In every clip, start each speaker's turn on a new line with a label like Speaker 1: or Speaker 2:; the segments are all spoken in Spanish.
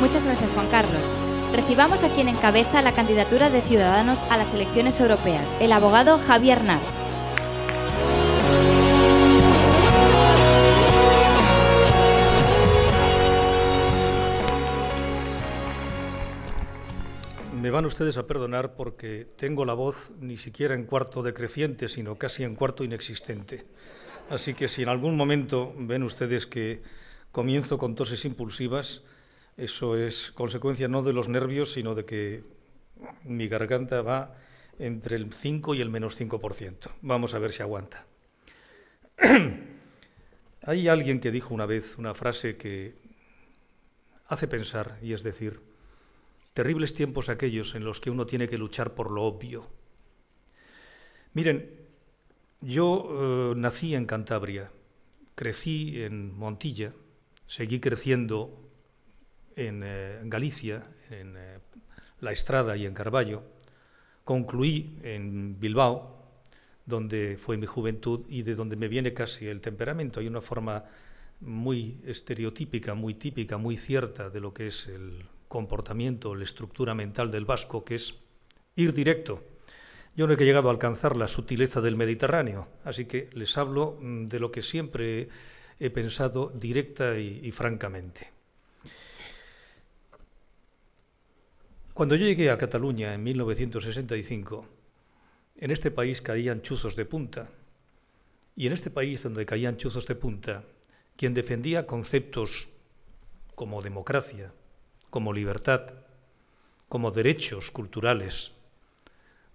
Speaker 1: Muchas gracias, Juan Carlos. Recibamos a quien encabeza la candidatura de Ciudadanos a las elecciones europeas, el abogado Javier Nart.
Speaker 2: Me van ustedes a perdonar porque tengo la voz ni siquiera en cuarto decreciente, sino casi en cuarto inexistente. Así que si en algún momento ven ustedes que comienzo con toses impulsivas, eso es consecuencia no de los nervios, sino de que mi garganta va entre el 5 y el menos 5%. Vamos a ver si aguanta. Hay alguien que dijo una vez una frase que hace pensar, y es decir, terribles tiempos aquellos en los que uno tiene que luchar por lo obvio. Miren, yo nací en Cantabria, crecí en Montilla, seguí creciendo en Galicia, en La Estrada y en Carballo, concluí en Bilbao, donde fue mi juventud y de donde me viene casi el temperamento. Hay una forma muy estereotípica, muy típica, muy cierta de lo que es el comportamiento, la estructura mental del vasco, que es ir directo. Yo no he llegado a alcanzar la sutileza del Mediterráneo, así que les hablo de lo que siempre he pensado directa y francamente. Cuando yo llegué a Cataluña en 1965, en este país caían chuzos de punta, y en este país donde caían chuzos de punta, quien defendía conceptos como democracia, como libertad, como derechos culturales,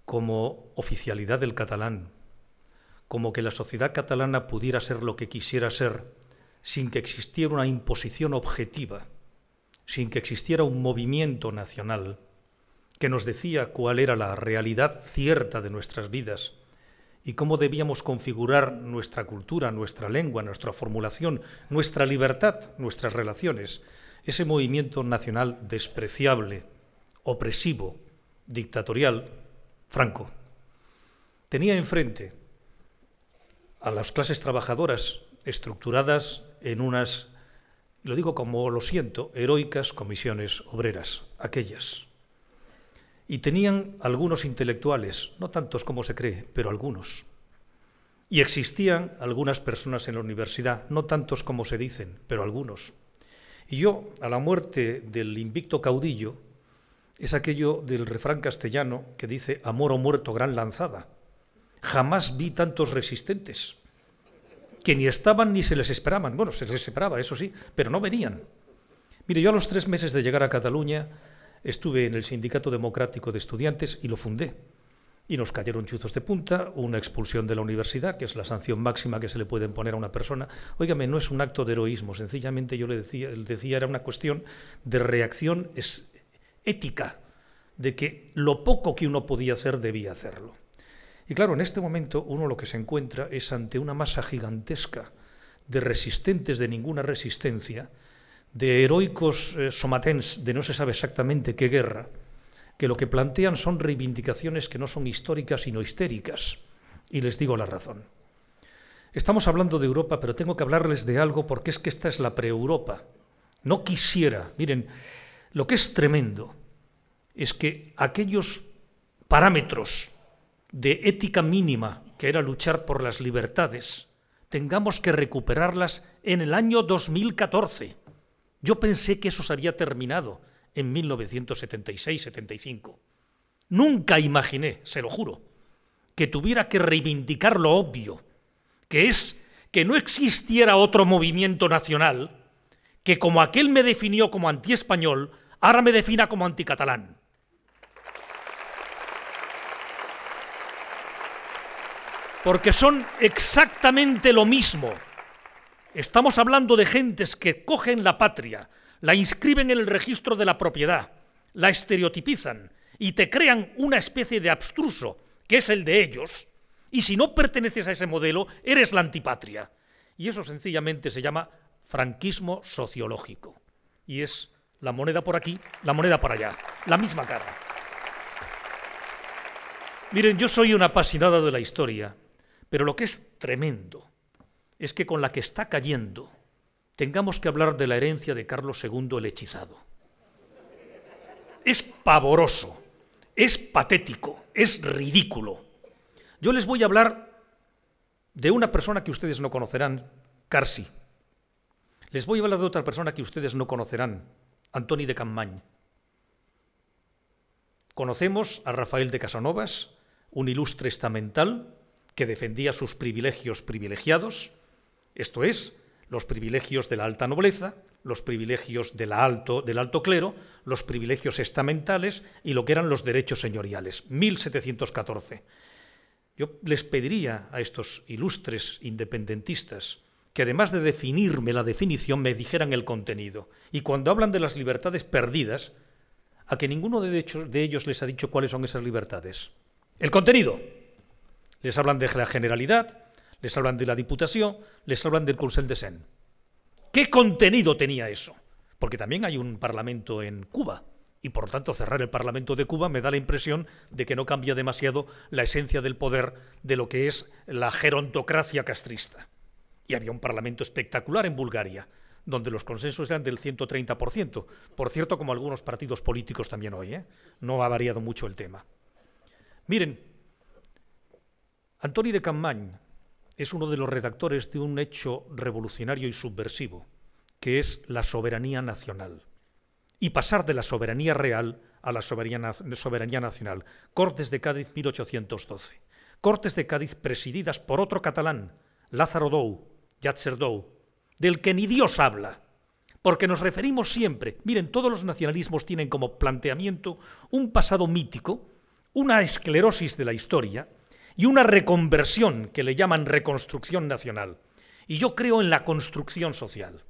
Speaker 2: como oficialidad del catalán, como que la sociedad catalana pudiera ser lo que quisiera ser, sin que existiera una imposición objetiva, sin que existiera un movimiento nacional que nos decía cuál era la realidad cierta de nuestras vidas y cómo debíamos configurar nuestra cultura, nuestra lengua, nuestra formulación, nuestra libertad, nuestras relaciones. Ese movimiento nacional despreciable, opresivo, dictatorial, Franco, tenía enfrente a las clases trabajadoras estructuradas en unas, lo digo como lo siento, heroicas comisiones obreras, aquellas. Y tenían algunos intelectuales, no tantos como se cree, pero algunos. Y existían algunas personas en la universidad, no tantos como se dicen, pero algunos. Y yo, a la muerte del invicto caudillo, es aquello del refrán castellano que dice amor o muerto gran lanzada. Jamás vi tantos resistentes, que ni estaban ni se les esperaban. Bueno, se les esperaba, eso sí, pero no venían. Mire, yo a los 3 meses de llegar a Cataluña estuve en el Sindicato Democrático de Estudiantes y lo fundé. Y nos cayeron chuzos de punta, una expulsión de la universidad, que es la sanción máxima que se le puede imponer a una persona. Óigame, no es un acto de heroísmo, sencillamente yo le decía era una cuestión de reacción ética, de que lo poco que uno podía hacer debía hacerlo. Y claro, en este momento uno lo que se encuentra es ante una masa gigantesca de resistentes de ninguna resistencia, de heroicos somatens de no se sabe exactamente qué guerra, que lo que plantean son reivindicaciones que no son históricas sino histéricas. Y les digo la razón. Estamos hablando de Europa, pero tengo que hablarles de algo porque es que esta es la pre-Europa. No quisiera, miren, lo que es tremendo es que aquellos parámetros de ética mínima, que era luchar por las libertades, tengamos que recuperarlas en el año 2014. Yo pensé que eso se había terminado en 1976-75. Nunca imaginé, se lo juro, que tuviera que reivindicar lo obvio, que es que no existiera otro movimiento nacional que, como aquel me definió como antiespañol, ahora me defina como anticatalán. Porque son exactamente lo mismo. Estamos hablando de gentes que cogen la patria, la inscriben en el registro de la propiedad, la estereotipizan y te crean una especie de abstruso, que es el de ellos, y si no perteneces a ese modelo, eres la antipatria. Y eso sencillamente se llama franquismo sociológico. Y es la moneda por aquí, la moneda por allá, la misma cara. Miren, yo soy un apasionado de la historia, pero lo que es tremendo es que con la que está cayendo tengamos que hablar de la herencia de Carlos II el hechizado. es pavoroso, es patético, es ridículo. Yo les voy a hablar de una persona que ustedes no conocerán, Carsi. Les voy a hablar de otra persona que ustedes no conocerán, Antoni de Capmany. Conocemos a Rafael de Casanovas, un ilustre estamental que defendía sus privilegios privilegiados, esto es, los privilegios de la alta nobleza, los privilegios del alto clero, los privilegios estamentales y lo que eran los derechos señoriales. 1714. Yo les pediría a estos ilustres independentistas que además de definirme la definición me dijeran el contenido. Y cuando hablan de las libertades perdidas, a que ninguno de ellos les ha dicho cuáles son esas libertades. El contenido. Les hablan de la Generalidad, les hablan de la Diputación, les hablan del Consell de Cent. ¿Qué contenido tenía eso? Porque también hay un parlamento en Cuba, y por tanto cerrar el Parlamento de Cuba me da la impresión de que no cambia demasiado la esencia del poder de lo que es la gerontocracia castrista. Y había un parlamento espectacular en Bulgaria, donde los consensos eran del 130%, por cierto, como algunos partidos políticos también hoy, no ha variado mucho el tema. Miren, Antoni de Capmany es uno de los redactores de un hecho revolucionario y subversivo, que es la soberanía nacional, y pasar de la soberanía real a la soberanía nacional. Cortes de Cádiz, 1812. Cortes de Cádiz presididas por otro catalán, Lázaro Dou, Llàtzer Dou, del que ni Dios habla, porque nos referimos siempre, miren, todos los nacionalismos tienen como planteamiento un pasado mítico, una esclerosis de la historia y una reconversión que le llaman reconstrucción nacional. Y yo creo en la construcción social.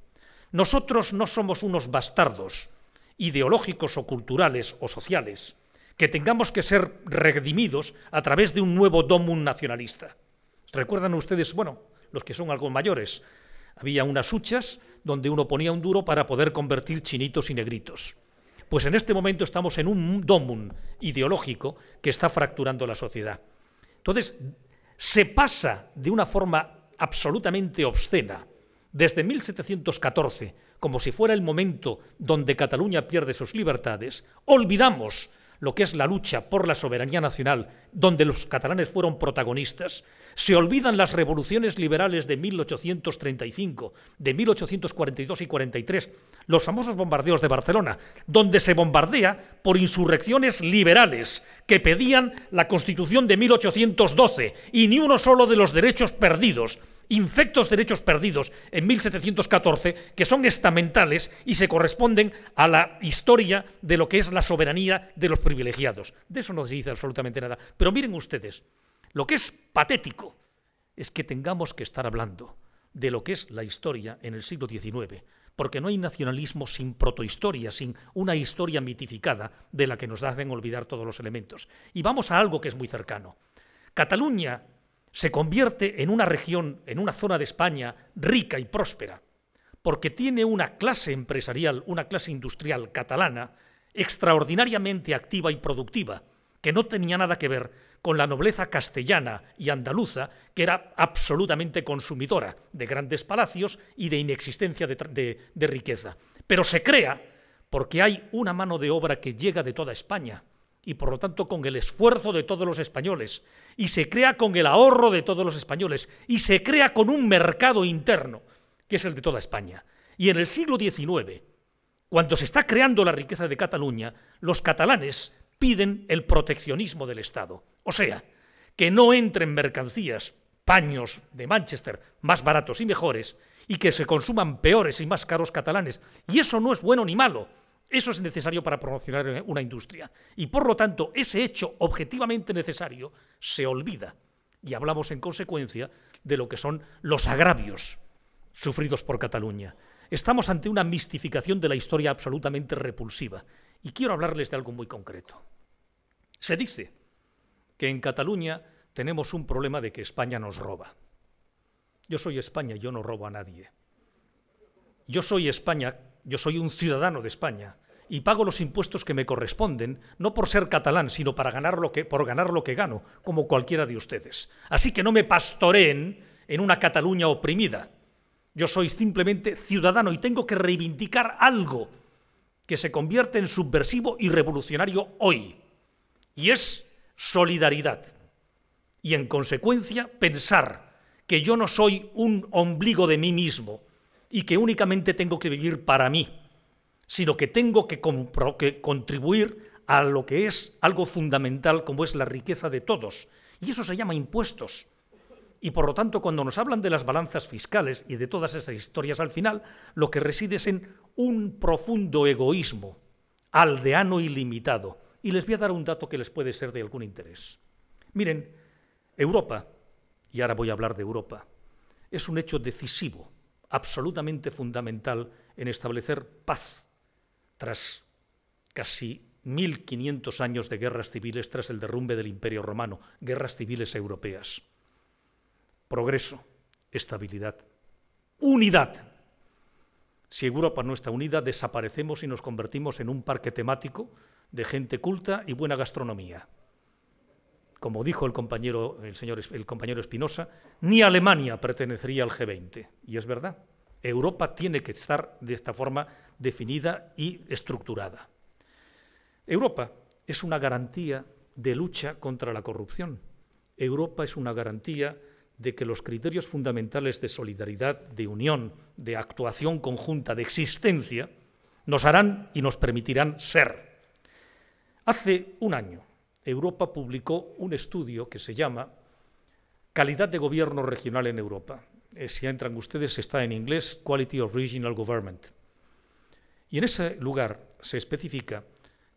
Speaker 2: Nosotros no somos unos bastardos ideológicos o culturales o sociales que tengamos que ser redimidos a través de un nuevo domum nacionalista. ¿Recuerdan ustedes, bueno, los que son algo mayores? Había unas huchas donde uno ponía un duro para poder convertir chinitos y negritos. Pues en este momento estamos en un domum ideológico que está fracturando la sociedad. Entonces, se pasa de una forma absolutamente obscena, desde 1714, como si fuera el momento donde Cataluña pierde sus libertades, olvidamos lo que es la lucha por la soberanía nacional, donde los catalanes fueron protagonistas, se olvidan las revoluciones liberales de 1835, de 1842 y 43, los famosos bombardeos de Barcelona, donde se bombardea por insurrecciones liberales que pedían la Constitución de 1812 y ni uno solo de los derechos perdidos, infectos derechos perdidos en 1714, que son estamentales y se corresponden a la historia de lo que es la soberanía de los privilegiados. De eso no se dice absolutamente nada. Pero miren ustedes, lo que es patético es que tengamos que estar hablando de lo que es la historia en el siglo XIX, porque no hay nacionalismo sin protohistoria, sin una historia mitificada de la que nos hacen olvidar todos los elementos. Y vamos a algo que es muy cercano. Cataluña se convierte en una región, en una zona de España rica y próspera, porque tiene una clase empresarial, una clase industrial catalana extraordinariamente activa y productiva, que no tenía nada que ver con la nobleza castellana y andaluza, que era absolutamente consumidora de grandes palacios y de inexistencia de riqueza. Pero se crea porque hay una mano de obra que llega de toda España, y por lo tanto con el esfuerzo de todos los españoles, y se crea con el ahorro de todos los españoles, y se crea con un mercado interno, que es el de toda España. Y en el siglo XIX, cuando se está creando la riqueza de Cataluña, los catalanes piden el proteccionismo del Estado. O sea, que no entren mercancías, paños de Manchester más baratos y mejores, y que se consuman peores y más caros catalanes. Y eso no es bueno ni malo. Eso es necesario para promocionar una industria. Y por lo tanto, ese hecho objetivamente necesario se olvida. Y hablamos en consecuencia de lo que son los agravios sufridos por Cataluña. Estamos ante una mistificación de la historia absolutamente repulsiva. Y quiero hablarles de algo muy concreto. Se dice que en Cataluña tenemos un problema de que España nos roba. Yo soy España, yo no robo a nadie. Yo soy España, yo soy un ciudadano de España y pago los impuestos que me corresponden, no por ser catalán, sino por ganar lo que gano, como cualquiera de ustedes. Así que no me pastoreen en una Cataluña oprimida. Yo soy simplemente ciudadano y tengo que reivindicar algo que se convierte en subversivo y revolucionario hoy, y es solidaridad. Y en consecuencia pensar que yo no soy un ombligo de mí mismo y que únicamente tengo que vivir para mí, sino que tengo que contribuir a lo que es algo fundamental como es la riqueza de todos. Y eso se llama impuestos. Y por lo tanto, cuando nos hablan de las balanzas fiscales y de todas esas historias al final, lo que reside es en un profundo egoísmo, aldeano y limitado. Y les voy a dar un dato que les puede ser de algún interés. Miren, Europa, y ahora voy a hablar de Europa, es un hecho decisivo, absolutamente fundamental en establecer paz tras casi 1500 años de guerras civiles tras el derrumbe del Imperio Romano, guerras civiles europeas. Progreso, estabilidad, unidad. Si Europa no está unida, desaparecemos y nos convertimos en un parque temático de gente culta y buena gastronomía. Como dijo el compañero Espinosa, ni Alemania pertenecería al G20. Y es verdad, Europa tiene que estar de esta forma definida y estructurada. Europa es una garantía de lucha contra la corrupción. Europa es una garantía de que los criterios fundamentales de solidaridad, de unión, de actuación conjunta, de existencia, nos harán y nos permitirán ser. Hace un año, Europa publicó un estudio que se llama Calidad de Gobierno Regional en Europa. Si entran ustedes, está en inglés, Quality of Regional Government. Y en ese lugar se especifica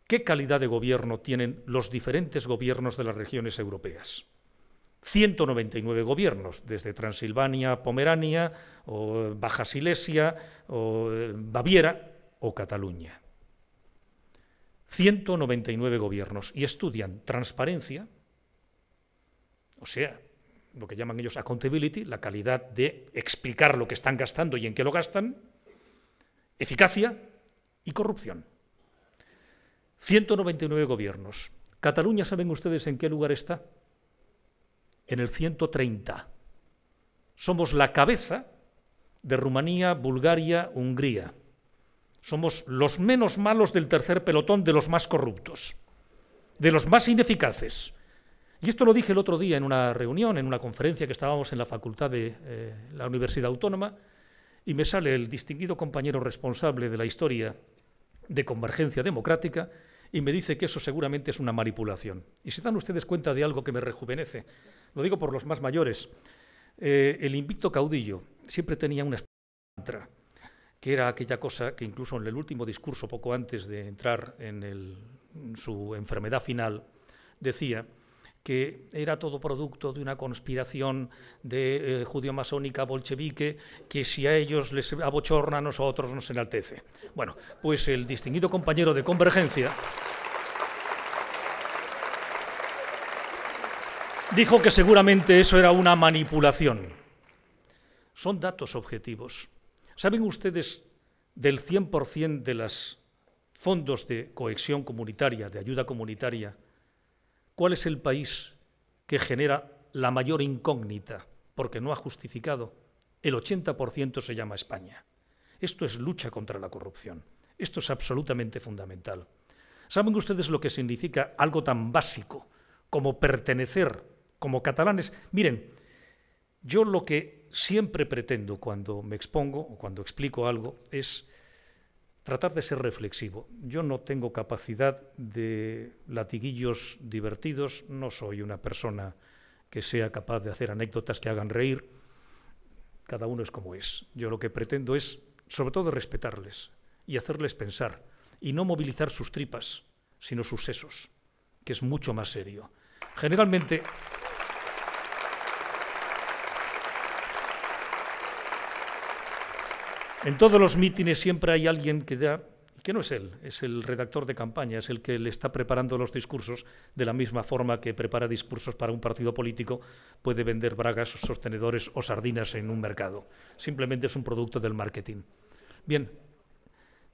Speaker 2: qué calidad de gobierno tienen los diferentes gobiernos de las regiones europeas. 199 gobiernos, desde Transilvania, Pomerania, o Baja Silesia, o Baviera, o Cataluña. 199 gobiernos, y estudian transparencia, o sea, lo que llaman ellos accountability, la calidad de explicar lo que están gastando y en qué lo gastan, eficacia y corrupción. 199 gobiernos. Cataluña, ¿saben ustedes en qué lugar está? En el 130. Somos la cabeza de Rumanía, Bulgaria, Hungría. Somos los menos malos del tercer pelotón, de los más corruptos, de los más ineficaces. Y esto lo dije el otro día en una reunión, en una conferencia que estábamos en la facultad de la Universidad Autónoma, y me sale el distinguido compañero responsable de la historia de Convergencia Democrática y me dice que eso seguramente es una manipulación. Y se dan ustedes cuenta de algo que me rejuvenece. Lo digo por los más mayores. El invicto caudillo siempre tenía una mantra, que era aquella cosa que incluso en el último discurso, poco antes de entrar en su enfermedad final, decía que era todo producto de una conspiración de judío-masónica bolchevique, que si a ellos les abochorna, a nosotros nos enaltece. Bueno, pues el distinguido compañero de Convergencia dijo que seguramente eso era una manipulación. Son datos objetivos. ¿Saben ustedes del 100% de los fondos de cohesión comunitaria, de ayuda comunitaria, cuál es el país que genera la mayor incógnita porque no ha justificado? El 80% se llama España. Esto es lucha contra la corrupción. Esto es absolutamente fundamental. ¿Saben ustedes lo que significa algo tan básico como pertenecer como catalanes? Miren, yo lo que siempre pretendo cuando me expongo o cuando explico algo es tratar de ser reflexivo. Yo no tengo capacidad de latiguillos divertidos, no soy una persona que sea capaz de hacer anécdotas que hagan reír. Cada uno es como es. Yo lo que pretendo es, sobre todo, respetarles y hacerles pensar y no movilizar sus tripas, sino sus sesos, que es mucho más serio. Generalmente, en todos los mítines siempre hay alguien que da, que no es él, es el redactor de campaña, es el que le está preparando los discursos, de la misma forma que prepara discursos para un partido político, puede vender bragas, sostenedores o sardinas en un mercado. Simplemente es un producto del marketing. Bien,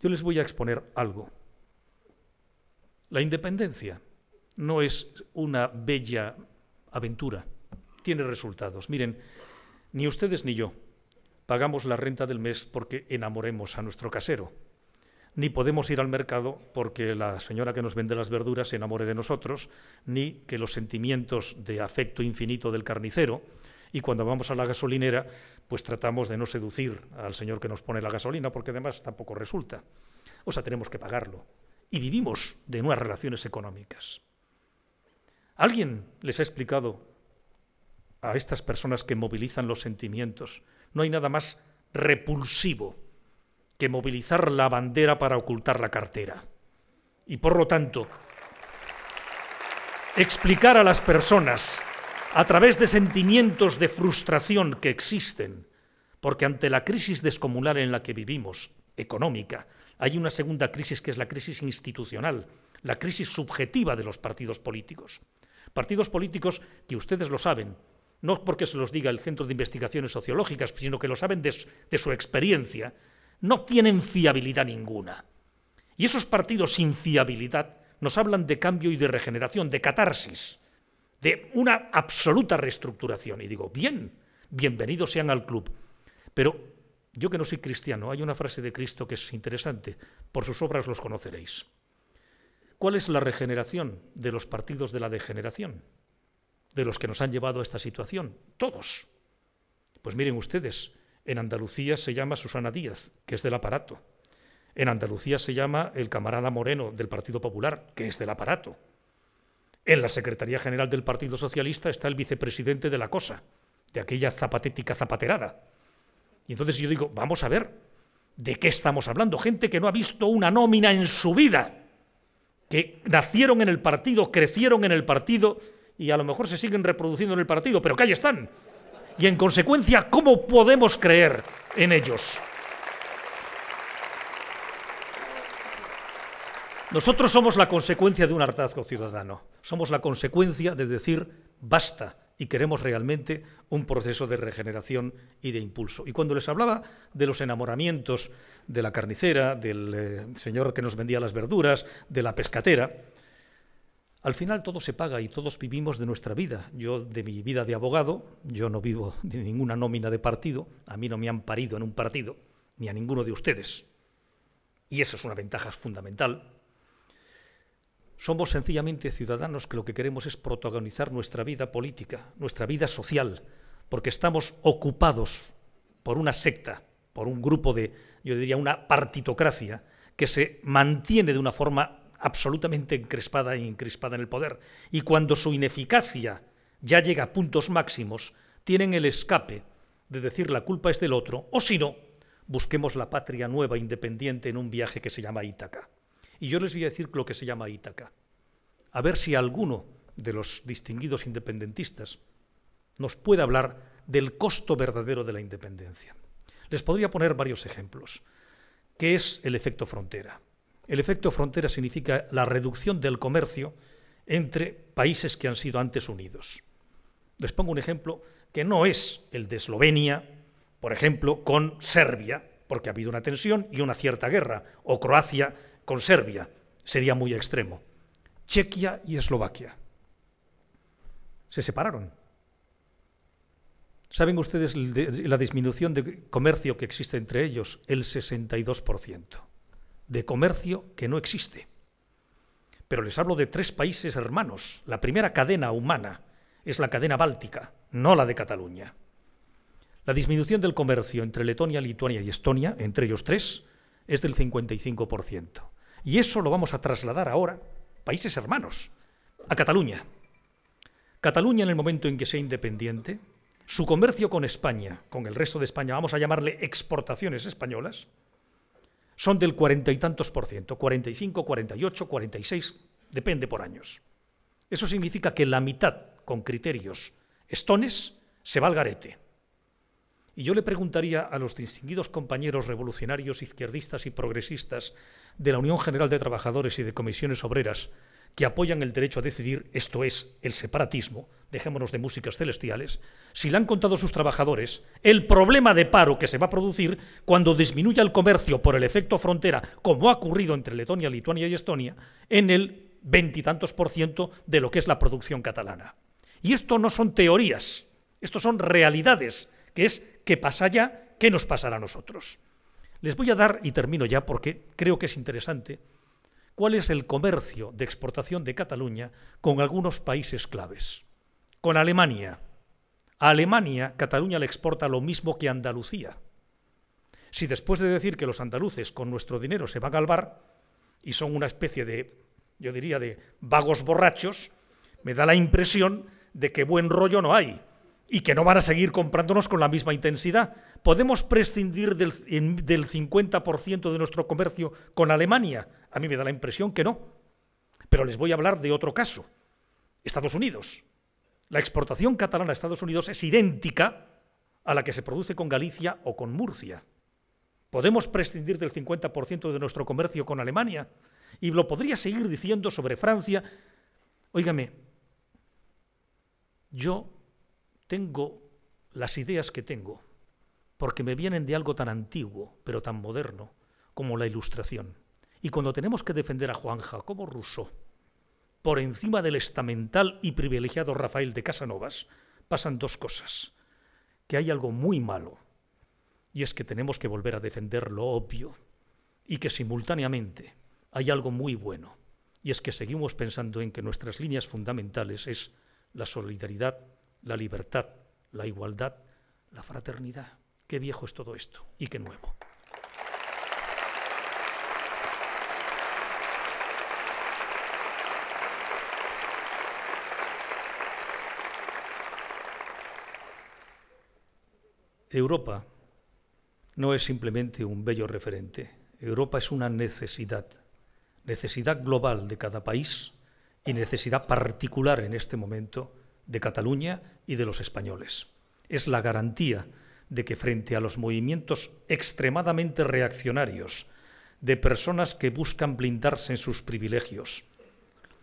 Speaker 2: yo les voy a exponer algo. La independencia no es una bella aventura, tiene resultados. Miren, ni ustedes ni yo pagamos la renta del mes porque enamoremos a nuestro casero. ni podemos ir al mercado porque la señora que nos vende las verduras se enamore de nosotros, ni que los sentimientos de afecto infinito del carnicero, y cuando vamos a la gasolinera, pues tratamos de no seducir al señor que nos pone la gasolina, porque además tampoco resulta. O sea, tenemos que pagarlo. Y vivimos de unas relaciones económicas. ¿Alguien les ha explicado a estas personas que movilizan los sentimientos? No hay nada más repulsivo que movilizar la bandera para ocultar la cartera. Y por lo tanto, explicar a las personas a través de sentimientos de frustración que existen, porque ante la crisis descomunal en la que vivimos, económica, hay una segunda crisis que es la crisis institucional, la crisis subjetiva de los partidos políticos. Partidos políticos que ustedes lo saben, no porque se los diga el Centro de Investigaciones Sociológicas, sino que lo saben de su experiencia, no tienen fiabilidad ninguna. Y esos partidos sin fiabilidad nos hablan de cambio y de regeneración, de catarsis, de una absoluta reestructuración. Y digo, bien, bienvenidos sean al club. Pero yo que no soy cristiano, hay una frase de Cristo que es interesante, por sus obras los conoceréis. ¿Cuál es la regeneración de los partidos de la degeneración? De los que nos han llevado a esta situación, todos. Pues miren ustedes, en Andalucía se llama Susana Díaz, que es del aparato. En Andalucía se llama el camarada Moreno del Partido Popular, que es del aparato. En la Secretaría General del Partido Socialista está el vicepresidente de la cosa, de aquella zapatética zapaterada. Y entonces yo digo, vamos a ver, ¿de qué estamos hablando? Gente que no ha visto una nómina en su vida, que nacieron en el partido, crecieron en el partido y a lo mejor se siguen reproduciendo en el partido, pero que ahí están. Y en consecuencia, ¿cómo podemos creer en ellos? Nosotros somos la consecuencia de un hartazgo ciudadano. Somos la consecuencia de decir basta y queremos realmente un proceso de regeneración y de impulso. Y cuando les hablaba de los enamoramientos de la carnicera, del señor que nos vendía las verduras, de la pescatera, al final todo se paga y todos vivimos de nuestra vida. Yo de mi vida de abogado, yo no vivo de ninguna nómina de partido, a mí no me han parido en un partido, ni a ninguno de ustedes. Y esa es una ventaja fundamental. Somos sencillamente ciudadanos que lo que queremos es protagonizar nuestra vida política, nuestra vida social, porque estamos ocupados por una secta, por un grupo de, yo diría, una partitocracia que se mantiene de una forma absolutamente encrespada e encrespada en el poder. Y cuando su ineficacia ya llega a puntos máximos, tienen el escape de decir la culpa es del otro, o si no, busquemos la patria nueva independiente en un viaje que se llama Ítaca. Y yo les voy a decir lo que se llama Ítaca. A ver si alguno de los distinguidos independentistas nos puede hablar del costo verdadero de la independencia. Les podría poner varios ejemplos. ¿Qué es el efecto frontera? El efecto frontera significa la reducción del comercio entre países que han sido antes unidos. Les pongo un ejemplo que no es el de Eslovenia, por ejemplo, con Serbia, porque ha habido una tensión y una cierta guerra, o Croacia con Serbia, sería muy extremo. Chequia y Eslovaquia se separaron. ¿Saben ustedes la disminución de comercio que existe entre ellos? El 62%. De comercio que no existe. Pero les hablo de 3 países hermanos. La primera cadena humana es la cadena báltica, no la de Cataluña. La disminución del comercio entre Letonia, Lituania y Estonia, entre ellos 3, es del 55%. Y eso lo vamos a trasladar ahora, países hermanos, a Cataluña. Cataluña, en el momento en que sea independiente, su comercio con España, con el resto de España, vamos a llamarle exportaciones españolas, son del 40 y tantos %, 45, 48, 46, depende por años. Eso significa que la mitad, con criterios estones, se va al garete. Y yo le preguntaría a los distinguidos compañeros revolucionarios, izquierdistas y progresistas de la Unión General de Trabajadores y de Comisiones Obreras que apoyan el derecho a decidir, esto es, el separatismo, dejémonos de músicas celestiales, si le han contado a sus trabajadores el problema de paro que se va a producir cuando disminuya el comercio por el efecto frontera, como ha ocurrido entre Letonia, Lituania y Estonia, en el 20 y tantos % de lo que es la producción catalana. Y esto no son teorías, esto son realidades, que es qué pasa allá, qué nos pasará a nosotros. Les voy a dar, y termino ya porque creo que es interesante, cuál es el comercio de exportación de Cataluña con algunos países claves. Con Alemania. A Alemania, Cataluña le exporta lo mismo que Andalucía. Si después de decir que los andaluces con nuestro dinero se van al bar y son una especie de, yo diría, de vagos borrachos, me da la impresión de que buen rollo no hay y que no van a seguir comprándonos con la misma intensidad. ¿Podemos prescindir del 50% de nuestro comercio con Alemania? A mí me da la impresión que no. Pero les voy a hablar de otro caso. Estados Unidos. La exportación catalana a Estados Unidos es idéntica a la que se produce con Galicia o con Murcia. ¿Podemos prescindir del 50% de nuestro comercio con Alemania? Y lo podría seguir diciendo sobre Francia. Óigame, yo tengo las ideas que tengo porque me vienen de algo tan antiguo, pero tan moderno, como la Ilustración. Y cuando tenemos que defender a Juan Jacobo Rousseau por encima del estamental y privilegiado Rafael de Casanovas, pasan dos cosas. Que hay algo muy malo, y es que tenemos que volver a defender lo obvio, y que simultáneamente hay algo muy bueno, y es que seguimos pensando en que nuestras líneas fundamentales es la solidaridad, la libertad, la igualdad, la fraternidad. Qué viejo es todo esto, y qué nuevo. Europa no es simplemente un bello referente. Europa es una necesidad global de cada país y necesidad particular en este momento de Cataluña y de los españoles. Es la garantía de que frente a los movimientos extremadamente reaccionarios de personas que buscan blindarse en sus privilegios,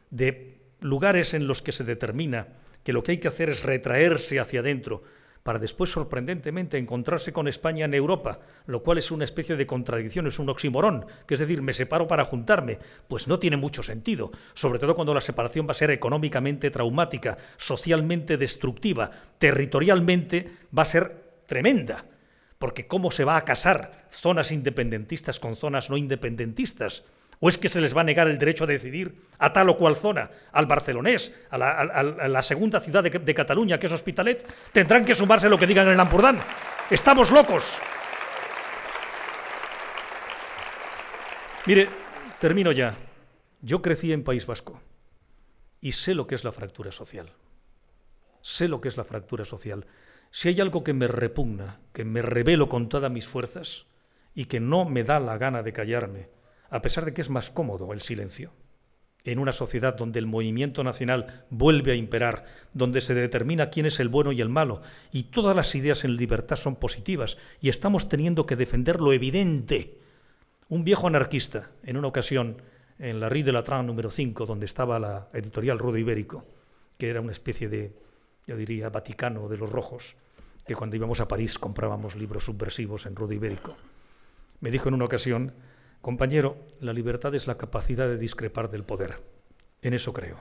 Speaker 2: de lugares en los que se determina que lo que hay que hacer es retraerse hacia adentro para después, sorprendentemente, encontrarse con España en Europa, lo cual es una especie de contradicción, es un oxímoron, que es decir, me separo para juntarme, pues no tiene mucho sentido, sobre todo cuando la separación va a ser económicamente traumática, socialmente destructiva, territorialmente va a ser tremenda, porque ¿cómo se va a casar zonas independentistas con zonas no independentistas? ¿O es que se les va a negar el derecho a decidir a tal o cual zona, al barcelonés, a la segunda ciudad de Cataluña, que es Hospitalet? Tendrán que sumarse lo que digan en el Ampurdán. ¡Estamos locos! Mire, termino ya. Yo crecí en País Vasco y sé lo que es la fractura social. Sé lo que es la fractura social. Si hay algo que me repugna, que me rebelo con todas mis fuerzas y que no me da la gana de callarme, a pesar de que es más cómodo el silencio, en una sociedad donde el movimiento nacional vuelve a imperar, donde se determina quién es el bueno y el malo, y todas las ideas en libertad son positivas, y estamos teniendo que defender lo evidente. Un viejo anarquista, en una ocasión, en la Rue de la Trame número 5, donde estaba la editorial Rudo Ibérico, que era una especie de, yo diría, Vaticano de los rojos, que cuando íbamos a París comprábamos libros subversivos en Rudo Ibérico, me dijo en una ocasión: compañero, la libertad es la capacidad de discrepar del poder. En eso creo.